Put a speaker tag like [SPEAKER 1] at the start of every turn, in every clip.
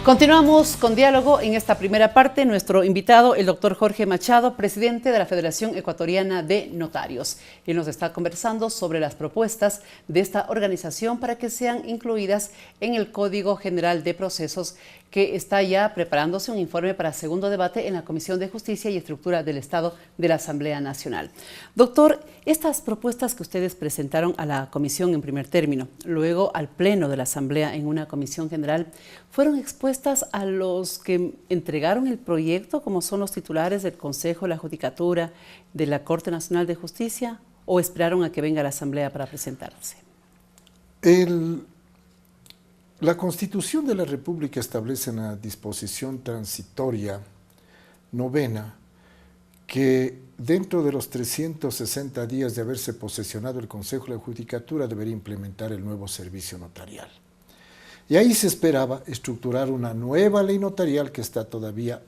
[SPEAKER 1] Continuamos con diálogo en esta primera parte. Nuestro invitado, el doctor Jorge Machado, presidente de la Federación Ecuatoriana de Notarios. Él nos está conversando sobre las propuestas de esta organización para que sean incluidas en el Código General de Procesos, que está ya preparándose un informe para segundo debate en la Comisión de Justicia y Estructura del Estado de la Asamblea Nacional. Doctor, estas propuestas que ustedes presentaron a la Comisión en primer término, luego al Pleno de la Asamblea en una Comisión General, ¿fueron expuestas a los que entregaron el proyecto, como son los titulares del Consejo de la Judicatura, de la Corte Nacional de Justicia, o esperaron a que venga la Asamblea para presentarse?
[SPEAKER 2] La Constitución de la República establece en la disposición transitoria novena que dentro de los 360 días de haberse posesionado el Consejo de la Judicatura debería implementar el nuevo servicio notarial. Y ahí se esperaba estructurar una nueva ley notarial que está todavía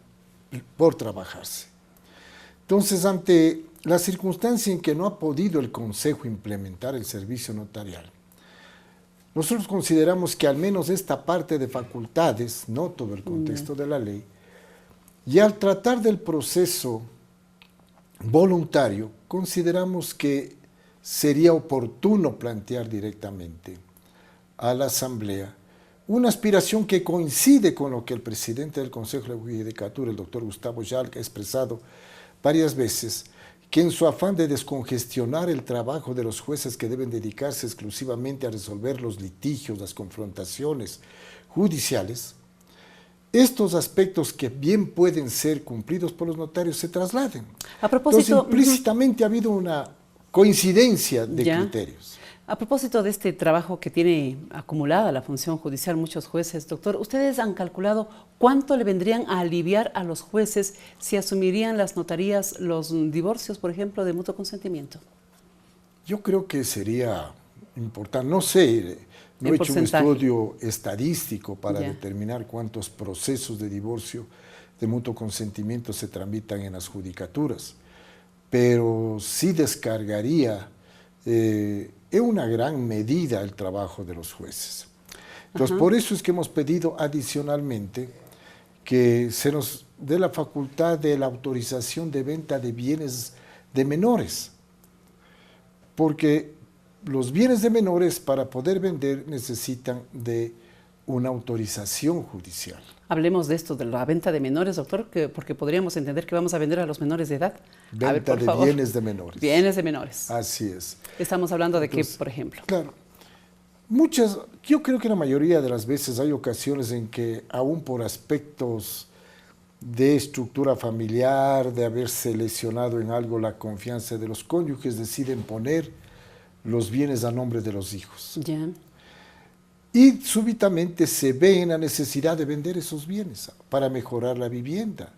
[SPEAKER 2] por trabajarse. Entonces, ante la circunstancia en que no ha podido el Consejo implementar el servicio notarial, nosotros consideramos que al menos esta parte de facultades, no todo el contexto de la ley, y al tratar del proceso voluntario, consideramos que sería oportuno plantear directamente a la Asamblea una aspiración que coincide con lo que el presidente del Consejo de la Judicatura, el doctor Gustavo Yalca, ha expresado varias veces, que en su afán de descongestionar el trabajo de los jueces que deben dedicarse exclusivamente a resolver los litigios, las confrontaciones judiciales, estos aspectos que bien pueden ser cumplidos por los notarios se trasladen.
[SPEAKER 1] A propósito,
[SPEAKER 2] entonces, implícitamente ha habido una coincidencia de criterios.
[SPEAKER 1] A propósito de este trabajo que tiene acumulada la función judicial muchos jueces, doctor, ¿ustedes han calculado cuánto le vendrían a aliviar a los jueces si asumirían las notarías los divorcios, por ejemplo, de mutuo consentimiento?
[SPEAKER 2] Yo creo que sería importante, no sé, no he hecho un estudio estadístico para determinar cuántos procesos de divorcio de mutuo consentimiento se tramitan en las judicaturas, pero sí descargaría en una gran medida el trabajo de los jueces. Entonces, por eso es que hemos pedido adicionalmente que se nos dé la facultad de la autorización de venta de bienes de menores, porque los bienes de menores para poder vender necesitan de una autorización judicial.
[SPEAKER 1] Hablemos de esto, de la venta de menores, doctor, porque podríamos entender que vamos a vender a los menores de edad.
[SPEAKER 2] Venta de bienes de menores.
[SPEAKER 1] Bienes de menores.
[SPEAKER 2] Así es.
[SPEAKER 1] Estamos hablando de qué, por ejemplo.
[SPEAKER 2] Claro. Yo creo que la mayoría de las veces hay ocasiones en que aún por aspectos de estructura familiar, de haberse lesionado en algo la confianza de los cónyuges, deciden poner los bienes a nombre de los hijos.
[SPEAKER 1] Ya.
[SPEAKER 2] Y súbitamente se ve en la necesidad de vender esos bienes para mejorar la vivienda,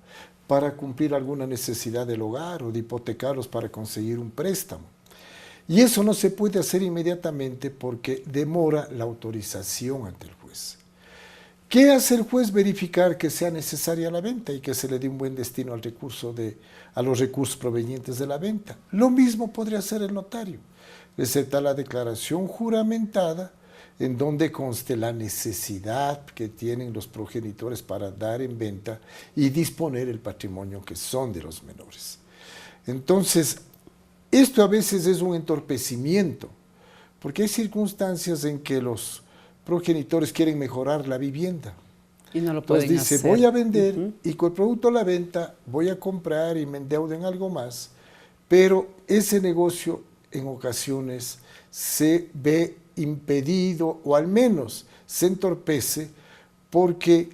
[SPEAKER 2] para cumplir alguna necesidad del hogar o de hipotecarlos para conseguir un préstamo. Y eso no se puede hacer inmediatamente porque demora la autorización ante el juez. ¿Qué hace el juez? Verificar que sea necesaria la venta y que se le dé un buen destino a los recursos provenientes de la venta. Lo mismo podría hacer el notario. Recetar la declaración juramentada en donde conste la necesidad que tienen los progenitores para dar en venta y disponer el patrimonio que son de los menores. Entonces, esto a veces es un entorpecimiento, porque hay circunstancias en que los progenitores quieren mejorar la vivienda.
[SPEAKER 1] Y no lo pueden
[SPEAKER 2] hacer. Dice, voy a vender y con el producto de la venta voy a comprar y me endeudo en algo más, pero ese negocio en ocasiones se ve impedido o al menos se entorpece porque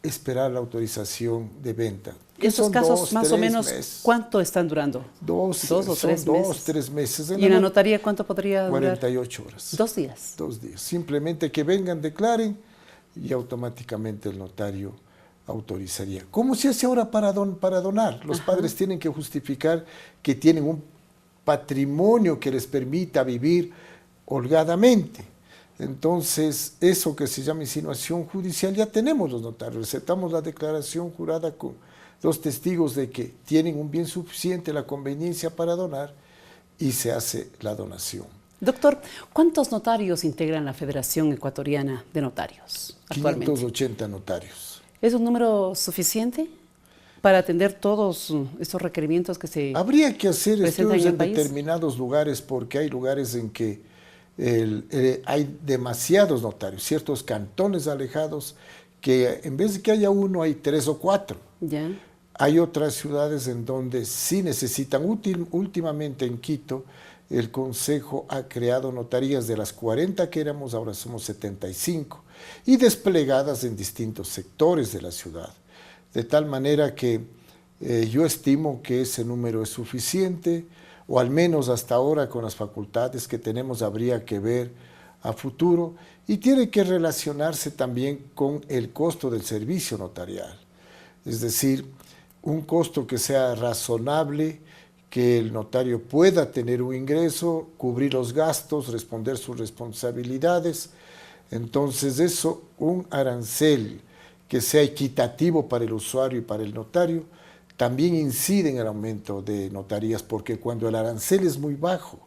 [SPEAKER 2] esperar la autorización de venta.
[SPEAKER 1] ¿Esos casos más o menos cuánto están durando?
[SPEAKER 2] Dos o tres meses.
[SPEAKER 1] ¿Y en la notaría cuánto podría durar?
[SPEAKER 2] 48 horas.
[SPEAKER 1] 2 días.
[SPEAKER 2] 2 días. Simplemente que vengan, declaren y automáticamente el notario autorizaría. ¿Cómo se hace ahora para donar? Los padres tienen que justificar que tienen un patrimonio que les permita vivir holgadamente. Entonces, eso que se llama insinuación judicial, ya tenemos los notarios, recetamos la declaración jurada con 2 testigos de que tienen un bien suficiente, la conveniencia para donar, y se hace la donación.
[SPEAKER 1] Doctor, ¿cuántos notarios integran la Federación Ecuatoriana de Notarios actualmente?
[SPEAKER 2] 580 notarios.
[SPEAKER 1] ¿Es un número suficiente para atender todos estos requerimientos que se
[SPEAKER 2] Habría que hacer
[SPEAKER 1] presentan
[SPEAKER 2] estudios
[SPEAKER 1] en
[SPEAKER 2] en
[SPEAKER 1] el país?
[SPEAKER 2] determinados lugares porque hay lugares en que hay demasiados notarios, ciertos cantones alejados que en vez de que haya uno hay 3 o 4.
[SPEAKER 1] Ya.
[SPEAKER 2] Hay otras ciudades en donde sí necesitan. Últimamente en Quito el Consejo ha creado notarías de las 40 que éramos, ahora somos 75 y desplegadas en distintos sectores de la ciudad. De tal manera que yo estimo que ese número es suficiente, o al menos hasta ahora con las facultades que tenemos habría que ver a futuro, y tiene que relacionarse también con el costo del servicio notarial. Es decir, un costo que sea razonable, que el notario pueda tener un ingreso, cubrir los gastos, responder sus responsabilidades. Entonces eso, un arancel que sea equitativo para el usuario y para el notario, también incide en el aumento de notarías, porque cuando el arancel es muy bajo,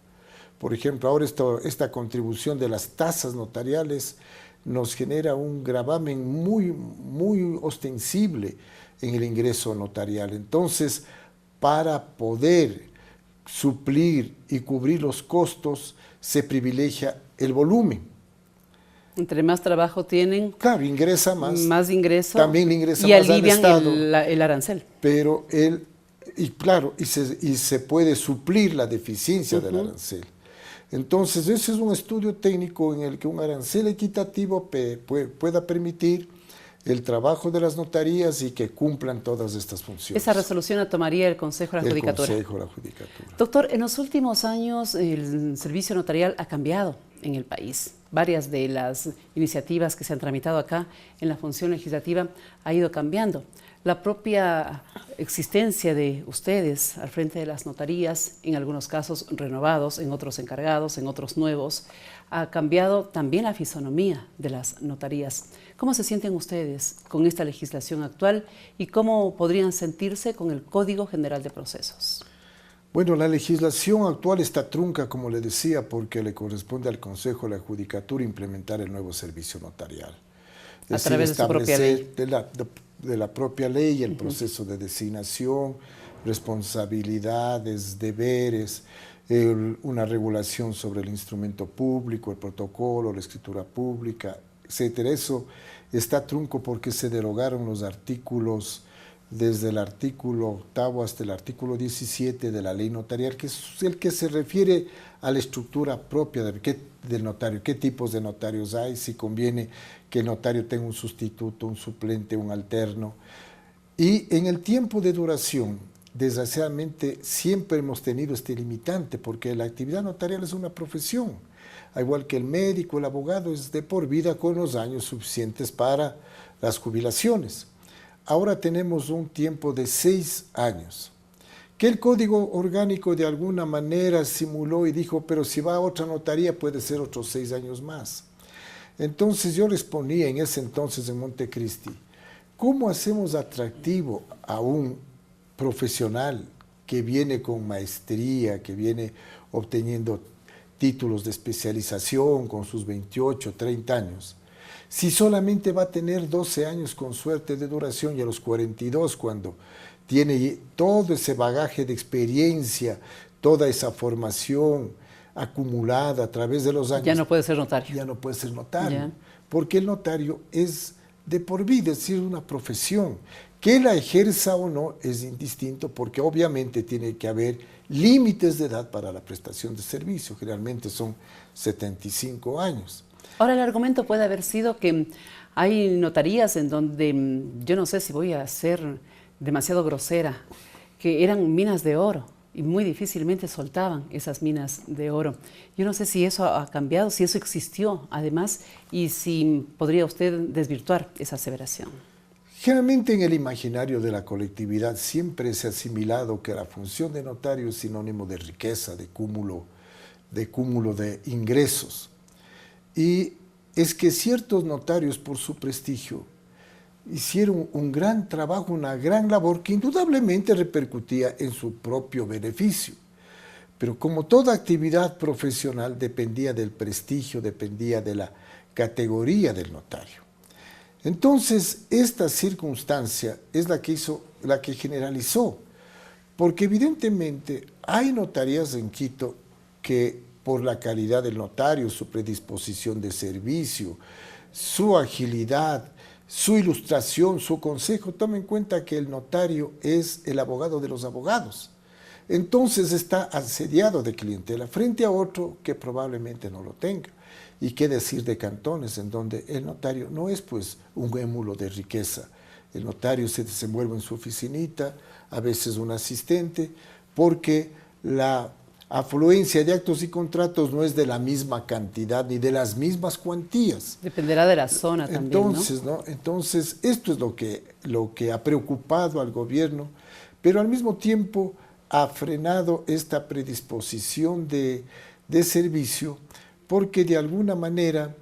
[SPEAKER 2] por ejemplo, ahora esta contribución de las tasas notariales nos genera un gravamen muy ostensible en el ingreso notarial. Entonces, para poder suplir y cubrir los costos, se privilegia el volumen.
[SPEAKER 1] Entre más trabajo tienen,
[SPEAKER 2] Claro, ingresa
[SPEAKER 1] más ingreso,
[SPEAKER 2] también le ingresa
[SPEAKER 1] y
[SPEAKER 2] más al
[SPEAKER 1] alivian
[SPEAKER 2] Estado.
[SPEAKER 1] el arancel.
[SPEAKER 2] Pero se puede suplir la deficiencia del arancel. Entonces, ese es un estudio técnico en el que un arancel equitativo pueda permitir el trabajo de las notarías y que cumplan todas estas funciones.
[SPEAKER 1] Esa resolución la tomaría el Consejo de la Judicatura.
[SPEAKER 2] El Consejo de la Judicatura.
[SPEAKER 1] Doctor, en los últimos años el servicio notarial ha cambiado en el país. Varias de las iniciativas que se han tramitado acá en la función legislativa ha ido cambiando. La propia existencia de ustedes al frente de las notarías, en algunos casos renovados, en otros encargados, en otros nuevos, ha cambiado también la fisonomía de las notarías. ¿Cómo se sienten ustedes con esta legislación actual y cómo podrían sentirse con el Código General de Procesos?
[SPEAKER 2] Bueno, la legislación actual está trunca, como le decía, porque le corresponde al Consejo de la Judicatura implementar el nuevo servicio notarial.
[SPEAKER 1] A través de su propia ley.
[SPEAKER 2] De la propia ley, el proceso de designación, responsabilidades, deberes, una regulación sobre el instrumento público, el protocolo, la escritura pública, etcétera. Eso está trunco porque se derogaron los artículos desde el artículo 8º hasta el artículo 17 de la ley notarial, que es el que se refiere a la estructura propia del notario, qué tipos de notarios hay, si conviene que el notario tenga un sustituto, un suplente, un alterno. Y en el tiempo de duración, desgraciadamente, siempre hemos tenido este limitante, porque la actividad notarial es una profesión, al igual que el médico, el abogado, es de por vida con los años suficientes para las jubilaciones. Ahora tenemos un tiempo de 6 años, que el Código Orgánico de alguna manera simuló y dijo, pero si va a otra notaría puede ser otros 6 años más. Entonces yo les ponía en ese entonces en Montecristi, ¿cómo hacemos atractivo a un profesional que viene con maestría, que viene obteniendo títulos de especialización con sus 28, 30 años? Si solamente va a tener 12 años con suerte de duración y a los 42, cuando tiene todo ese bagaje de experiencia, toda esa formación acumulada a través de los años.
[SPEAKER 1] Ya no puede ser notario.
[SPEAKER 2] Ya no puede ser notario, porque el notario es de por vida, es decir, una profesión. Que la ejerza o no es indistinto, porque obviamente tiene que haber límites de edad para la prestación de servicio, generalmente son 75 años.
[SPEAKER 1] Ahora, el argumento puede haber sido que hay notarías en donde, yo no sé si voy a ser demasiado grosera, que eran minas de oro y muy difícilmente soltaban esas minas de oro. Yo no sé si eso ha cambiado, si eso existió además, y si podría usted desvirtuar esa aseveración.
[SPEAKER 2] Generalmente en el imaginario de la colectividad siempre se ha asimilado que la función de notario es sinónimo de riqueza, de cúmulo de ingresos. Y es que ciertos notarios, por su prestigio, hicieron un gran trabajo, una gran labor que indudablemente repercutía en su propio beneficio. Pero como toda actividad profesional dependía del prestigio, dependía de la categoría del notario. Entonces, esta circunstancia es la que generalizó, porque evidentemente hay notarías en Quito que por la calidad del notario, su predisposición de servicio, su agilidad, su ilustración, su consejo, toma en cuenta que el notario es el abogado de los abogados. Entonces está asediado de clientela frente a otro que probablemente no lo tenga. Y qué decir de cantones en donde el notario no es pues un émulo de riqueza. El notario se desenvuelve en su oficinita, a veces un asistente, porque la afluencia de actos y contratos no es de la misma cantidad ni de las mismas cuantías.
[SPEAKER 1] Dependerá de la zona también,
[SPEAKER 2] Entonces, ¿no? Entonces, esto es lo que ha preocupado al gobierno, pero al mismo tiempo ha frenado esta predisposición de servicio, porque de alguna manera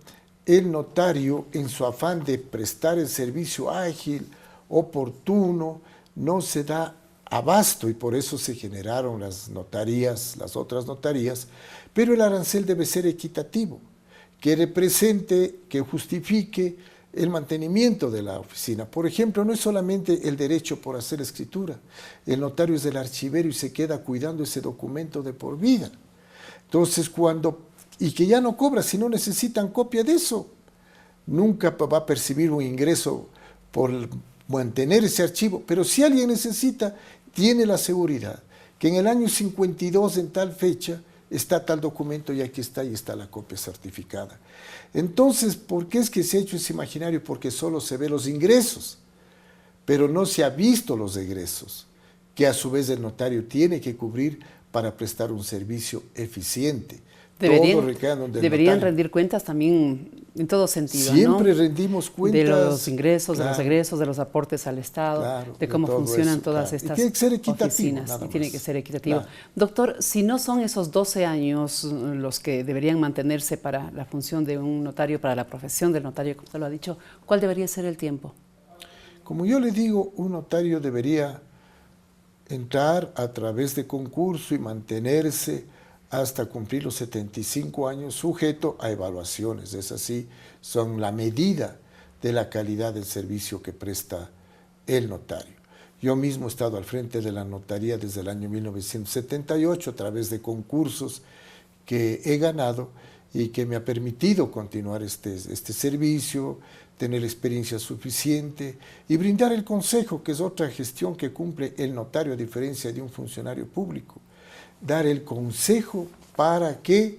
[SPEAKER 2] el notario, en su afán de prestar el servicio ágil, oportuno, no se da abasto y por eso se generaron las notarías, las otras notarías, pero el arancel debe ser equitativo, que represente, que justifique el mantenimiento de la oficina. Por ejemplo, no es solamente el derecho por hacer escritura, el notario es el archivero y se queda cuidando ese documento de por vida. Entonces, y que ya no cobra, si no necesitan copia de eso, nunca va a percibir un ingreso por mantener ese archivo, pero si alguien necesita, tiene la seguridad que en el año 52, en tal fecha, está tal documento y aquí está, y está la copia certificada. Entonces, ¿por qué es que se ha hecho ese imaginario? Porque solo se ve los ingresos, pero no se ha visto los egresos, que a su vez el notario tiene que cubrir para prestar un servicio eficiente.
[SPEAKER 1] Deberían rendir cuentas también en todo sentido,
[SPEAKER 2] Siempre
[SPEAKER 1] ¿no?
[SPEAKER 2] Rendimos cuentas.
[SPEAKER 1] De los ingresos,
[SPEAKER 2] claro,
[SPEAKER 1] de los egresos, de los aportes al Estado,
[SPEAKER 2] claro,
[SPEAKER 1] de cómo funcionan todas
[SPEAKER 2] claro.
[SPEAKER 1] estas
[SPEAKER 2] tiene que ser equitativo,
[SPEAKER 1] oficinas. Y tiene que ser equitativo.
[SPEAKER 2] Claro.
[SPEAKER 1] Doctor, si no son esos 12 años los que deberían mantenerse para la función de un notario, para la profesión del notario, como usted lo ha dicho, ¿cuál debería ser el tiempo?
[SPEAKER 2] Como yo le digo, un notario debería entrar a través de concurso y mantenerse hasta cumplir los 75 años, sujeto a evaluaciones. Es así, son la medida de la calidad del servicio que presta el notario. Yo mismo he estado al frente de la notaría desde el año 1978 a través de concursos que he ganado y que me ha permitido continuar este servicio, tener experiencia suficiente y brindar el consejo, que es otra gestión que cumple el notario a diferencia de un funcionario público. Dar el consejo para que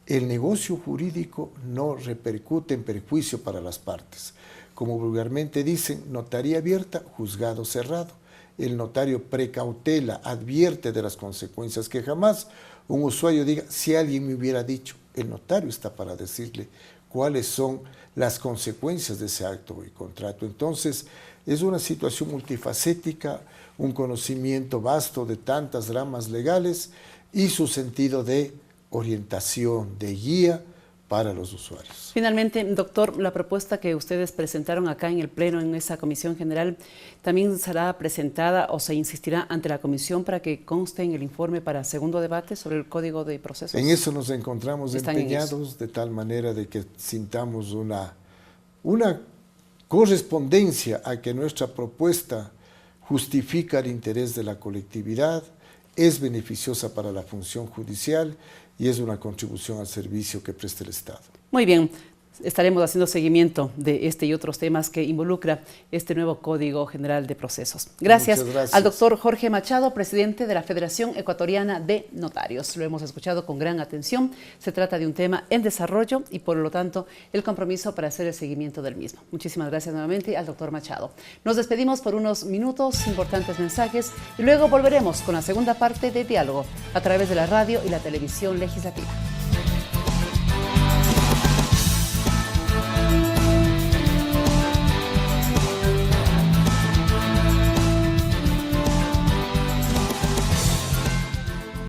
[SPEAKER 2] el negocio jurídico no repercute en perjuicio para las partes. Como vulgarmente dicen, notaría abierta, juzgado cerrado. El notario precautela, advierte de las consecuencias, que jamás un usuario diga, si alguien me hubiera dicho. El notario está para decirle cuáles son las consecuencias de ese acto y contrato. Entonces, es una situación multifacética, un conocimiento vasto de tantas ramas legales y su sentido de orientación, de guía para los usuarios.
[SPEAKER 1] Finalmente, doctor, la propuesta que ustedes presentaron acá en el Pleno, en esa Comisión General, ¿también será presentada o se insistirá ante la Comisión para que conste en el informe para segundo debate sobre el Código de Procesos?
[SPEAKER 2] En eso nos encontramos empeñados, de tal manera de que sintamos una correspondencia a que nuestra propuesta justifica el interés de la colectividad, es beneficiosa para la función judicial y es una contribución al servicio que presta el Estado.
[SPEAKER 1] Muy bien, estaremos haciendo seguimiento de este y otros temas que involucra este nuevo Código General de Procesos. Gracias al doctor Jorge Machado, presidente de la Federación Ecuatoriana de Notarios. Lo hemos escuchado con gran atención. Se trata de un tema en desarrollo y por lo tanto el compromiso para hacer el seguimiento del mismo. Muchísimas gracias nuevamente al doctor Machado. Nos despedimos por unos minutos, importantes mensajes y luego volveremos con la segunda parte de Diálogo a través de la radio y la televisión legislativa.